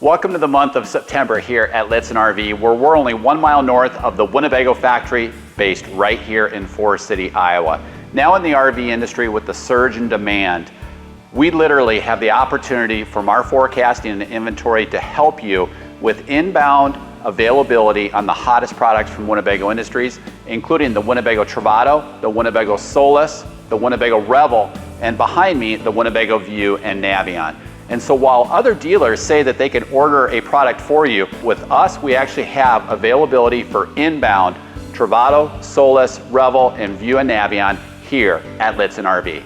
Welcome to the month of September here at Lichtsinn RV, where we're only 1 mile north of the Winnebago Factory, based right here in Forest City, Iowa. Now in the RV industry, with the surge in demand, we literally have the opportunity from our forecasting and inventory to help you with inbound availability on the hottest products from Winnebago Industries, including the Winnebago Travato, the Winnebago Solis, the Winnebago Revel, and behind me, the Winnebago View and Navion. And so while other dealers say that they can order a product for you, with us, we actually have availability for inbound Travato, Solis, Revel, and View and Navion here at Lichtsinn RV.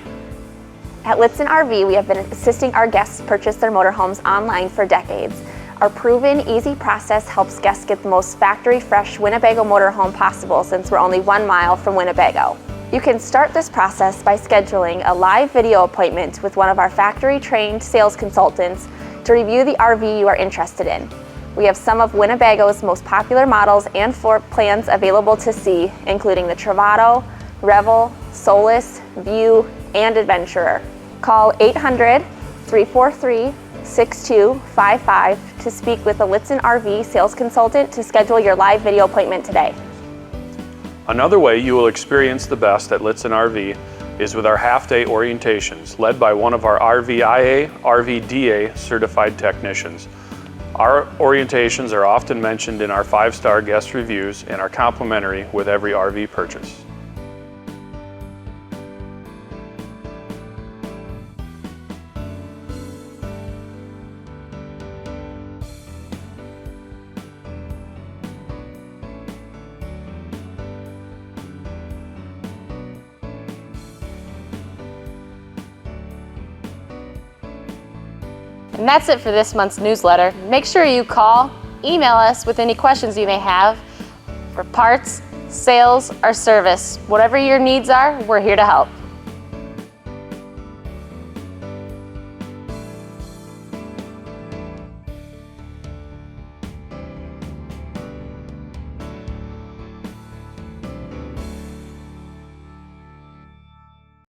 At Lichtsinn RV, we have been assisting our guests purchase their motorhomes online for decades. Our proven, easy process helps guests get the most factory-fresh Winnebago motorhome possible, since we're only 1 mile from Winnebago. You can start this process by scheduling a live video appointment with one of our factory-trained sales consultants to review the RV you are interested in. We have some of Winnebago's most popular models and floor plans available to see, including the Travato, Revel, Solis, View, and Adventurer. Call 800-343-6255 to speak with a Lichtsinn RV sales consultant to schedule your live video appointment today. Another way you will experience the best at Lichtsinn RV is with our half-day orientations, led by one of our RVIA, RVDA certified technicians. Our orientations are often mentioned in our 5-star guest reviews and are complimentary with every RV purchase. And that's it for this month's newsletter. Make sure you call, email us with any questions you may have for parts, sales, or service. Whatever your needs are, we're here to help.